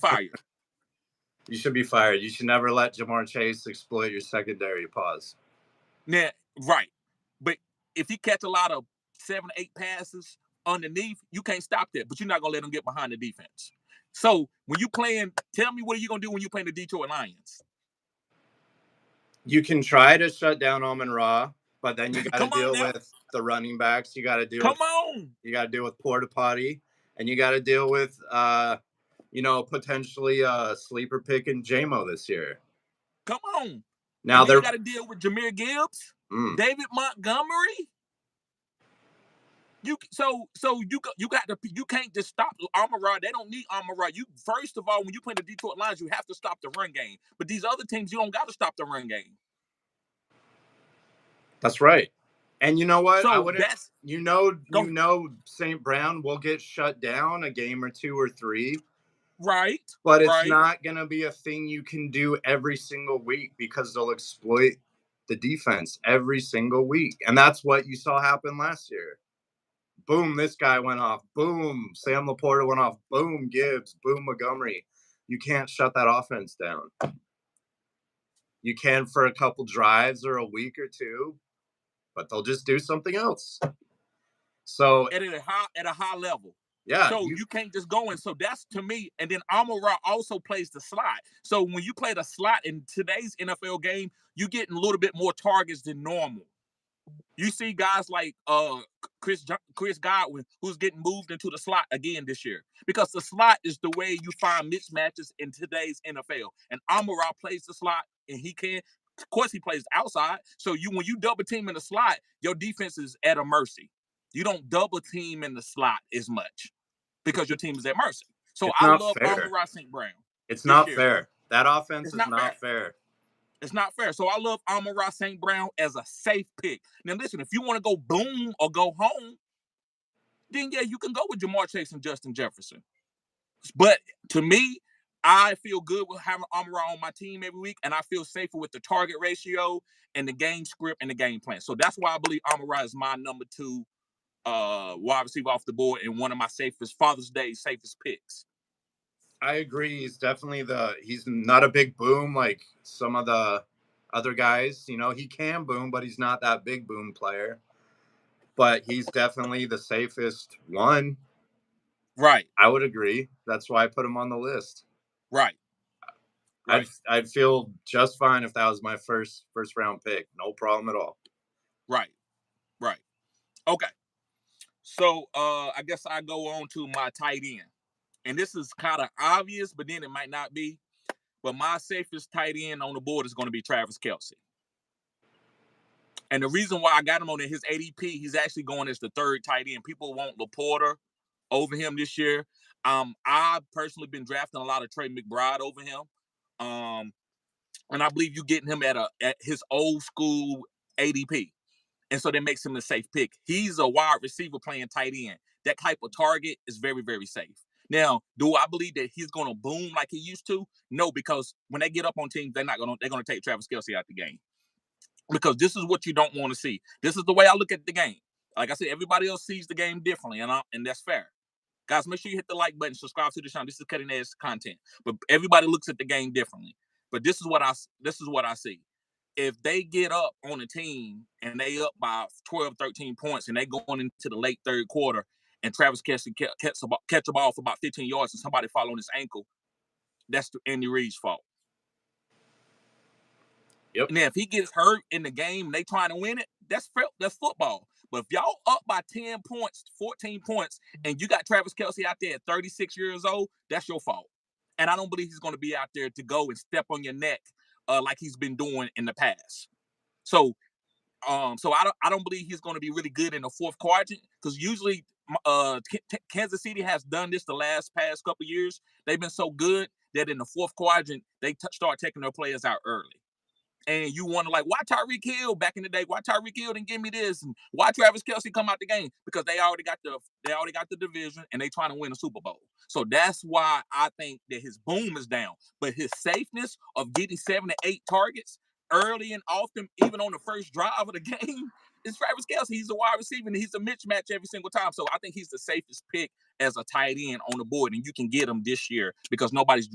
fired. You should be fired. You should never let Jamar Chase exploit your secondary. Pause. Now, right. But if he catch a lot of 7, 8 passes underneath, you can't stop that. But you're not going to let him get behind the defense. So when you playing, tell me what are you going to do when you playing the Detroit Lions? You can try to shut down Amon-Ra, but then you got to deal with the running backs. You got to deal You got to deal with Porta Potty, and you got to deal with potentially sleeper pick in JMO this year. Come on. Now you got to deal with Jahmyr Gibbs, David Montgomery. You can't just stop Amon-Ra. They don't need Amon-Ra. You first of all, when you play the Detroit Lions, you have to stop the run game. But these other teams, you don't got to stop the run game. That's right. And you know what? So I wouldn't. St. Brown will get shut down a game or 2 or 3. Right. But it's not going to be a thing you can do every single week because they'll exploit the defense every single week. And that's what you saw happen last year. Boom, this guy went off. Boom, Sam Laporta went off. Boom, Gibbs. Boom, Montgomery. You can't shut that offense down. You can for a couple drives or a week or 2, but they'll just do something else. So at a high level. Yeah. So you can't just go in. So that's to me. And then Amon-Ra also plays the slot. So when you play the slot in today's NFL game, you're getting a little bit more targets than normal. You see guys like Chris Godwin, who's getting moved into the slot again this year, because the slot is the way you find mismatches in today's NFL. And Amon-Ra plays the slot, and he can. Of course, he plays outside. So when you double team in the slot, your defense is at a mercy. You don't double team in the slot as much because your team is at mercy. So I love Amon-Ra St. Brown. It's not fair. That offense is not fair. It's not fair. So I love Amon-Ra St. Brown as a safe pick. Now, listen, if you want to go boom or go home, then, yeah, you can go with Jamar Chase and Justin Jefferson. But to me, I feel good with having Amon-Ra on my team every week, and I feel safer with the target ratio and the game script and the game plan. So that's why I believe Amon-Ra is my number 2 wide receiver off the board and one of my safest Father's Day safest picks. I agree. He's definitely he's not a big boom like some of the other guys. He can boom, but he's not that big boom player. But he's definitely the safest one. Right. I would agree. That's why I put him on the list. Right. I'd feel just fine if that was my first round pick. No problem at all. Right. Okay. So I guess I go on to my tight end. And this is kind of obvious, but then it might not be. But my safest tight end on the board is going to be Travis Kelce. And the reason why I got him on his ADP, he's actually going as the 3rd tight end. People want Laporta over him this year. I've personally been drafting a lot of Trey McBride over him. And I believe you're getting him at his old school ADP. And so that makes him a safe pick. He's a wide receiver playing tight end. That type of target is very, very safe. Now, do I believe that he's going to boom like he used to? No, because when they get up on teams, they're going to take Travis Kelce out the game. Because this is what you don't want to see. This is the way I look at the game. Like I said, everybody else sees the game differently, and that's fair. Guys, make sure you hit the like button, subscribe to the channel. This is cutting edge content. But everybody looks at the game differently. But this is what I see. If they get up on a team and they up by 12, 13 points and they going into the late 3rd quarter and Travis Kelce catch a ball for about 15 yards and somebody fall on his ankle, that's Andy Reid's fault. Yep. Now, if he gets hurt in the game and they trying to win it, that's football. But if y'all up by 10 points, 14 points, and you got Travis Kelce out there at 36 years old, that's your fault. And I don't believe he's going to be out there to go and step on your neck like he's been doing in the past. So I don't believe he's going to be really good in the 4th quadrant, because usually Kansas City has done this the past couple of years. They've been so good that in the 4th quadrant, they start taking their players out early. And you wonder, like, why Tyreek Hill back in the day? Why Tyreek Hill didn't give me this? And why Travis Kelce come out the game? Because they already got the division and they trying to win a Super Bowl. So that's why I think that his boom is down. But his safeness of getting 7 to 8 targets, early and often, even on the first drive of the game, is Travis Kelce. He's a wide receiver, and he's a mismatch every single time. So I think he's the safest pick as a tight end on the board, and you can get him this year because nobody's